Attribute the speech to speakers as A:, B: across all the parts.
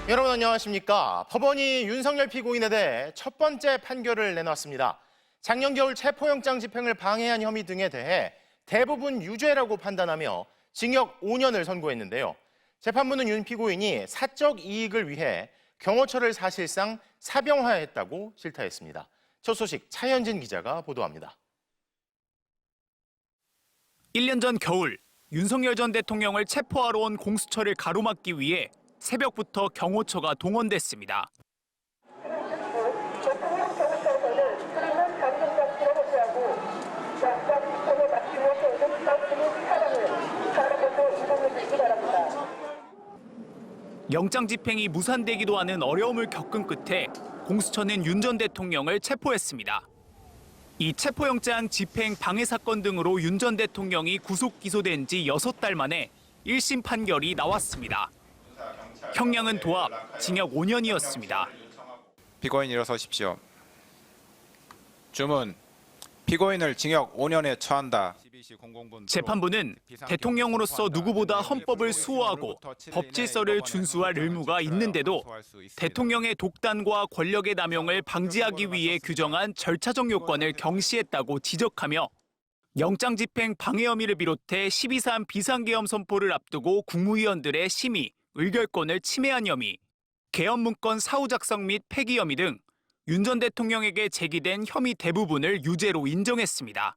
A: 여러분 안녕하십니까? 법원이 윤석열 피고인에 대해 첫 번째 판결을 내놨습니다. 작년 겨울 체포영장 집행을 방해한 혐의 등에 대해 대부분 유죄라고 판단하며 징역 5년을 선고했는데요. 재판부는 윤 피고인이 사적 이익을 위해 경호처를 사실상 사병화했다고 실타했습니다. 첫 소식 차현진 기자가 보도합니다.
B: 1년 전 겨울 윤석열 전 대통령을 체포하러 온 공수처를 가로막기 위해 새벽부터 경호처가 동원됐습니다. 영장 집행이 무산되기도 하는 어려움을 겪은 끝에 공수처는 윤 전 대통령을 체포했습니다. 이 체포영장 집행 방해 사건 등으로 윤 전 대통령이 구속 기소된 지 6달 만에 1심 판결이 나왔습니다. 형량은 도합 징역 5년이었습니다.
C: 피고인 일어서십시오. 주문. 피고인을 징역 5년에 처한다.
B: 재판부는 대통령으로서 누구보다 헌법을 수호하고 법 질서를 준수할 의무가 있는데도 대통령의 독단과 권력의 남용을 방지하기 위해 규정한 절차적 요건을 경시했다고 지적하며 영장 집행 방해 혐의를 비롯해 12.3 비상계엄 선포를 앞두고 국무위원들의 심의, 의결권을 침해한 혐의, 계엄 문건 사후 작성 및 폐기 혐의 등 윤 전 대통령에게 제기된 혐의 대부분을 유죄로 인정했습니다.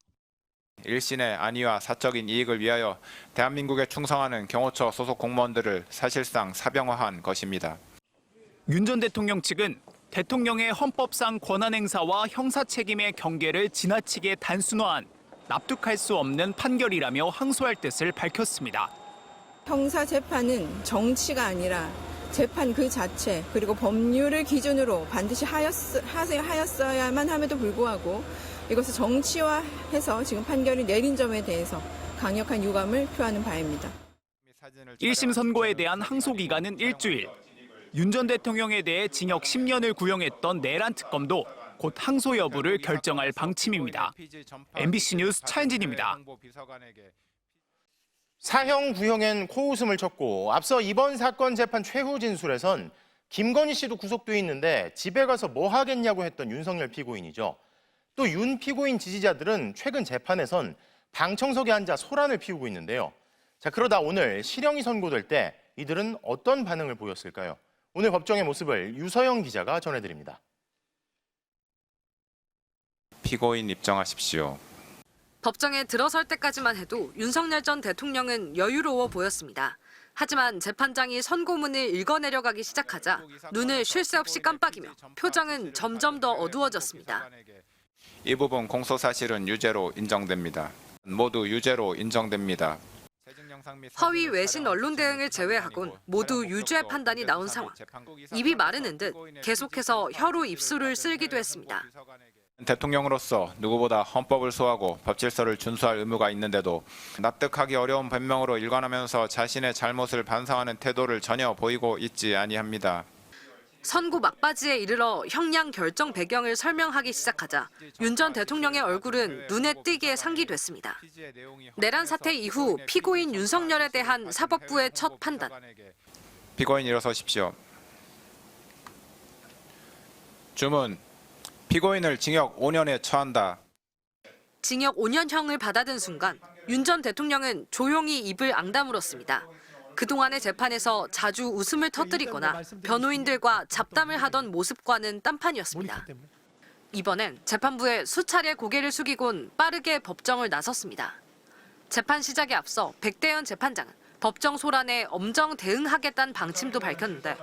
C: 1심의 안위와 사적인 이익을 위하여 대한민국에 충성하는 경호처 소속 공무원들을 사실상 사병화한 것입니다.
B: 윤 전 대통령 측은 대통령의 헌법상 권한 행사와 형사 책임의 경계를 지나치게 단순화한 납득할 수 없는 판결이라며 항소할 뜻을 밝혔습니다.
D: 형사 재판은 정치가 아니라 재판 그 자체 그리고 법률을 기준으로 반드시 하였어야만 함에도 불구하고 이것을 정치화해서 지금 판결을 내린 점에 대해서 강력한 유감을 표하는 바입니다.
B: 1심 선고에 대한 항소 기간은 일주일. 윤 전 대통령에 대해 징역 10년을 구형했던 내란 특검도 곧 항소 여부를 결정할 방침입니다. MBC 뉴스 차현진입니다.
A: 사형 구형엔 코웃음을 쳤고 앞서 이번 사건 재판 최후 진술에선 김건희 씨도 구속돼 있는데 집에 가서 뭐 하겠냐고 했던 윤석열 피고인이죠. 또 윤 피고인 지지자들은 최근 재판에선 방청석에 앉아 소란을 피우고 있는데요. 자, 그러다 오늘 실형이 선고될 때 이들은 어떤 반응을 보였을까요? 오늘 법정의 모습을 유서영 기자가 전해드립니다.
C: 피고인 입정하십시오.
E: 법정에 들어설 때까지만 해도 윤석열 전 대통령은 여유로워 보였습니다. 하지만 재판장이 선고문을 읽어내려가기 시작하자 눈을 쉴 새 없이 깜빡이며 표정은 점점 더 어두워졌습니다.
C: 이 부분 공소 사실은 유죄로 인정됩니다. 모두 유죄로 인정됩니다.
E: 허위 외신 언론 대응을 제외하곤 모두 유죄 판단이 나온 상황. 입이 마르는 듯 계속해서 혀로 입술을 쓸기도 했습니다.
C: 대통령으로서 누구보다 헌법을 수호하고 법 질서를 준수할 의무가 있는데도 납득하기 어려운 변명으로 일관하면서 자신의 잘못을 반성하는 태도를 전혀 보이고 있지 아니합니다.
E: 선고 막바지에 이르러 형량 결정 배경을 설명하기 시작하자 윤 전 대통령의 얼굴은 눈에 띄게 상기됐습니다. 내란 사태 이후 피고인 윤석열에 대한 사법부의 첫 판단.
C: 피고인 일어서십시오. 주문. 피고인을 징역 5년에 처한다.
E: 징역 5년형을 받아든 순간 윤 전 대통령은 조용히 입을 앙다물었습니다. 그동안의 재판에서 자주 웃음을 터뜨리거나 변호인들과 잡담을 하던 모습과는 딴판이었습니다. 이번엔 재판부에 수차례 고개를 숙이곤 빠르게 법정을 나섰습니다. 재판 시작에 앞서 백대현 재판장은 법정 소란에 엄정 대응하겠다는 방침도 밝혔는데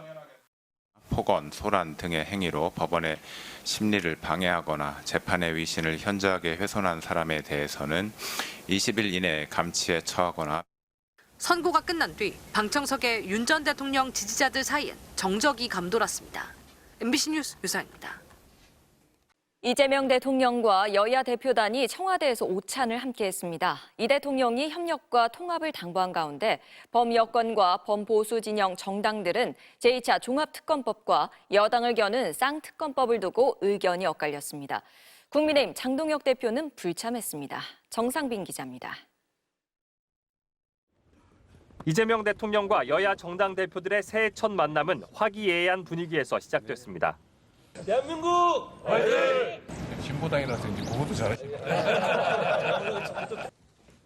C: 폭언, 소란 등의 행위로 법원의 심리를 방해하거나 재판의 위신을 현저하게 훼손한 사람에 대해서는 20일 이내에 감치에 처하거나
E: 선고가 끝난 뒤 방청석에 윤 전 대통령 지지자들 사이엔 정적이 감돌았습니다. MBC 뉴스 유서영입니다.
F: 이재명 대통령과 여야 대표단이 청와대에서 오찬을 함께했습니다. 이 대통령이 협력과 통합을 당부한 가운데 범여권과 범보수 진영 정당들은 제2차 종합특검법과 여당을 겨눈 쌍특검법을 두고 의견이 엇갈렸습니다. 국민의힘 장동혁 대표는 불참했습니다. 정상빈 기자입니다.
G: 이재명 대통령과 여야 정당 대표들의 새해 첫 만남은 화기애애한 분위기에서 시작됐습니다.
H: 대한민국 화이팅!
I: 신보당이라서 이제 그것도 잘하시네.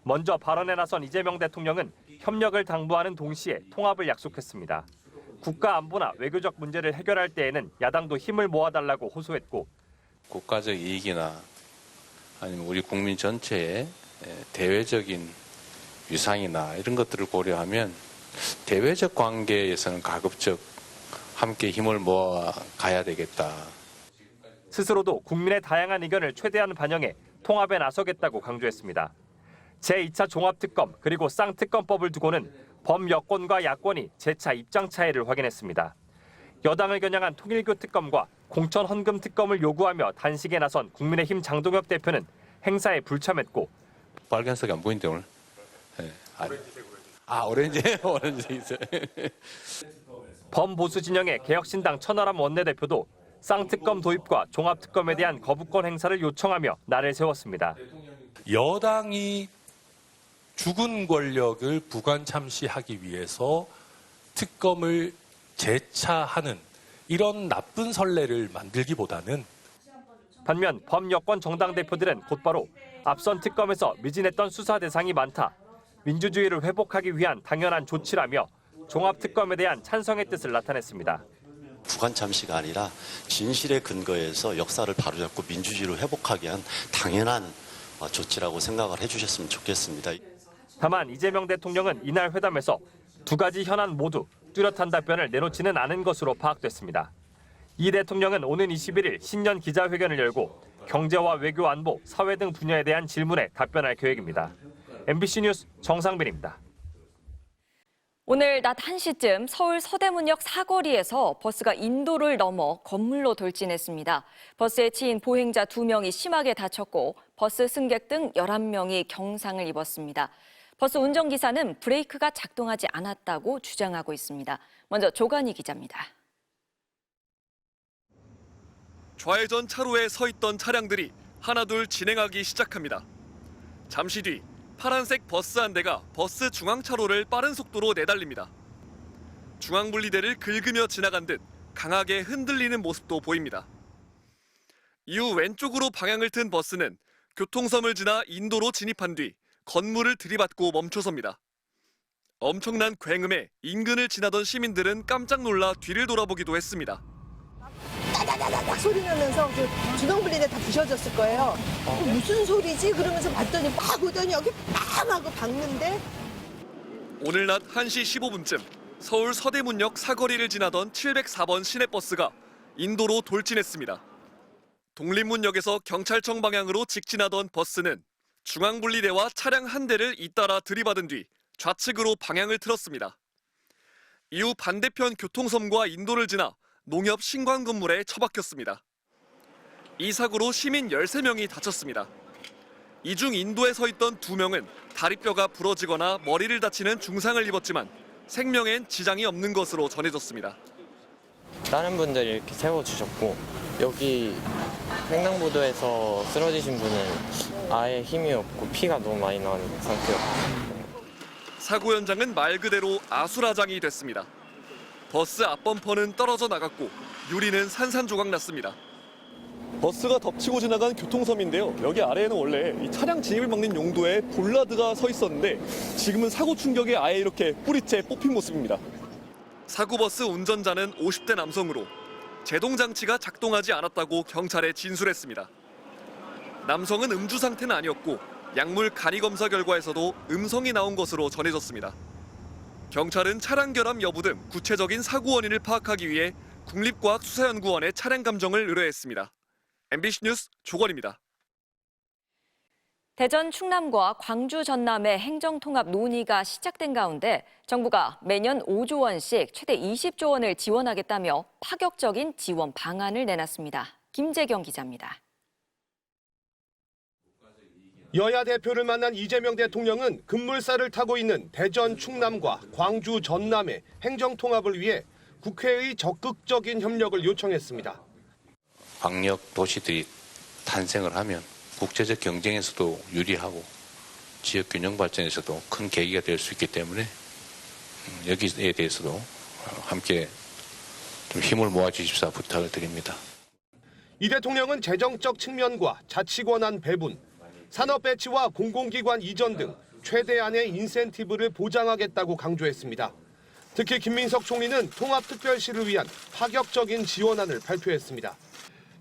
G: 먼저 발언에 나선 이재명 대통령은 협력을 당부하는 동시에 통합을 약속했습니다. 국가 안보나 외교적 문제를 해결할 때에는 야당도 힘을 모아달라고 호소했고
J: 국가적 이익이나 아니면 우리 국민 전체의 대외적인 위상이나 이런 것들을 고려하면 대외적 관계에서는 가급적 함께 힘을 모아 가야 되겠다.
G: 스스로도 국민의 다양한 의견을 최대한 반영해 통합에 나서겠다고 강조했습니다. 제2차 종합특검 그리고 쌍특검법을 두고는 범여권과 야권이 재차 입장 차이를 확인했습니다. 여당을 겨냥한 통일교 특검과 공천 헌금 특검을 요구하며 단식에 나선 국민의힘 장동혁 대표는 행사에 불참했고
J: 빨간색이 안 보이는데 오늘. 오렌지 오렌지.
G: 범보수 진영의 개혁신당 천하람 원내대표도 쌍특검 도입과 종합특검에 대한 거부권 행사를 요청하며 날을 세웠습니다.
K: 여당이 죽은 권력을 부관 참시하기 위해서 특검을 재차하는 이런 나쁜 선례를 만들기보다는
G: 반면 범여권 정당 대표들은 곧바로 앞선 특검에서 미진했던 수사 대상이 많다. 민주주의를 회복하기 위한 당연한 조치라며 종합특검에 대한 찬성의 뜻을 나타냈습니다.
L: 부관 참시가 아니라 진실의 근거에서 역사를 바로잡고 민주주의를 회복하기 위한 당연한 조치라고 생각을 해주셨으면 좋겠습니다.
G: 다만 이재명 대통령은 이날 회담에서 두 가지 현안 모두 뚜렷한 답변을 내놓지는 않은 것으로 파악됐습니다. 이 대통령은 오는 21일 신년 기자회견을 열고 경제와 외교 안보, 사회 등 분야에 대한 질문에 답변할 계획입니다. MBC 뉴스 정상빈입니다.
F: 오늘 낮 1시쯤 서울 서대문역 사거리에서 버스가 인도를 넘어 건물로 돌진했습니다. 버스에 치인 보행자 2명이 심하게 다쳤고 버스 승객 등 11명이 경상을 입었습니다. 버스 운전기사는 브레이크가 작동하지 않았다고 주장하고 있습니다. 먼저 조간희 기자입니다.
M: 좌회전 차로에 서 있던 차량들이 하나둘 진행하기 시작합니다. 잠시 뒤 파란색 버스 한 대가 버스 중앙차로를 빠른 속도로 내달립니다. 중앙분리대를 긁으며 지나간 듯 강하게 흔들리는 모습도 보입니다. 이후 왼쪽으로 방향을 튼 버스는 교통섬을 지나 인도로 진입한 뒤 건물을 들이받고 멈춰섭니다. 엄청난 굉음에 인근을 지나던 시민들은 깜짝 놀라 뒤를 돌아보기도 했습니다.
N: 따다다닥 소리 나면서 그 주동분리대 다 부셔졌을 거예요. 무슨 소리지? 그러면서 봤더니 막 오더니 여기 빡 하고 박는데.
M: 오늘 낮 1시 15분쯤 서울 서대문역 사거리를 지나던 704번 시내버스가 인도로 돌진했습니다. 독립문역에서 경찰청 방향으로 직진하던 버스는 중앙분리대와 차량 한 대를 잇따라 들이받은 뒤 좌측으로 방향을 틀었습니다. 이후 반대편 교통섬과 인도를 지나 농협 신광 건물에 처박혔습니다. 이 사고로 시민 13명이 다쳤습니다. 이 중 인도에 서 있던 2명은 다리뼈가 부러지거나 머리를 다치는 중상을 입었지만 생명엔 지장이 없는 것으로 전해졌습니다.
O: 다른 분들이 이렇게 세워주셨고 여기 횡단보도에서 쓰러지신 분은 아예 힘이 없고 피가 너무 많이 나는 상태였고
M: 사고 현장은 말 그대로 아수라장이 됐습니다. 버스 앞범퍼는 떨어져 나갔고 유리는 산산조각 났습니다.
P: 버스가 덮치고 지나간 교통섬인데요. 여기 아래에는 원래 이 차량 진입을 막는 용도의 볼라드가 서 있었는데 지금은 사고 충격에 아예 이렇게 뿌리째 뽑힌 모습입니다.
M: 사고버스 운전자는 50대 남성으로 제동장치가 작동하지 않았다고 경찰에 진술했습니다. 남성은 음주 상태는 아니었고 약물 간이 검사 결과에서도 음성이 나온 것으로 전해졌습니다. 경찰은 차량 결함 여부 등 구체적인 사고 원인을 파악하기 위해 국립과학수사연구원에 차량 감정을 의뢰했습니다. MBC 뉴스 조건입니다.
F: 대전 충남과 광주 전남의 행정통합 논의가 시작된 가운데 정부가 매년 5조 원씩 최대 20조 원을 지원하겠다며 파격적인 지원 방안을 내놨습니다. 김재경 기자입니다.
Q: 여야 대표를 만난 이재명 대통령은 급물살을 타고 있는 대전 충남과 광주 전남의 행정통합을 위해 국회의 적극적인 협력을 요청했습니다.
J: 광역 도시들이 탄생을 하면 국제적 경쟁에서도 유리하고 지역 균형 발전에서도 큰 계기가 될 수 있기 때문에 여기에 대해서도 함께 좀 힘을 모아주십사 부탁을 드립니다.
Q: 이 대통령은 재정적 측면과 자치 권한 배분, 산업 배치와 공공기관 이전 등 최대한의 인센티브를 보장하겠다고 강조했습니다. 특히 김민석 총리는 통합특별시를 위한 파격적인 지원안을 발표했습니다.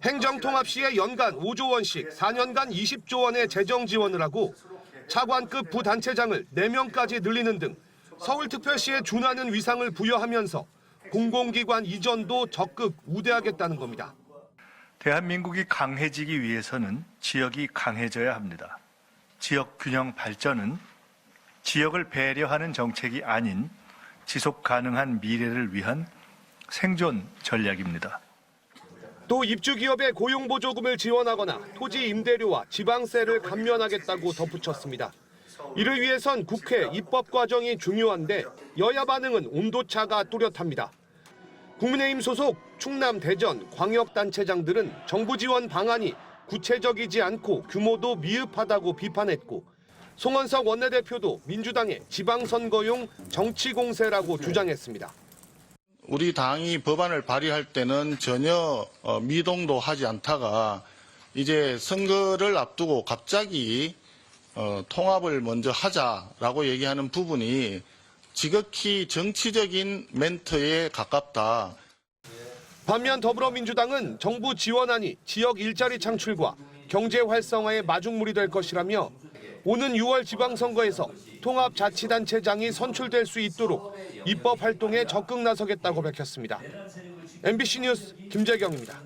Q: 행정통합 시에 연간 5조 원씩 4년간 20조 원의 재정 지원을 하고 차관급 부단체장을 4명까지 늘리는 등 서울특별시에 준하는 위상을 부여하면서 공공기관 이전도 적극 우대하겠다는 겁니다.
R: 대한민국이 강해지기 위해서는 지역이 강해져야 합니다. 지역 균형 발전은 지역을 배려하는 정책이 아닌 지속 가능한 미래를 위한 생존 전략입니다.
Q: 또 입주기업의 고용보조금을 지원하거나 토지 임대료와 지방세를 감면하겠다고 덧붙였습니다. 이를 위해선 국회 입법 과정이 중요한데 여야 반응은 온도차가 뚜렷합니다. 국민의힘 소속 충남, 대전 광역단체장들은 정부 지원 방안이 구체적이지 않고 규모도 미흡하다고 비판했고 송원석 원내대표도 민주당의 지방선거용 정치공세라고 주장했습니다.
S: 우리 당이 법안을 발의할 때는 전혀 미동도 하지 않다가 이제 선거를 앞두고 갑자기 통합을 먼저 하자라고 얘기하는 부분이 지극히 정치적인 멘트에 가깝다.
Q: 반면 더불어민주당은 정부 지원안이 지역 일자리 창출과 경제 활성화의 마중물이 될 것이라며 오는 6월 지방선거에서 통합자치단체장이 선출될 수 있도록 입법 활동에 적극 나서겠다고 밝혔습니다. MBC 뉴스 김재경입니다.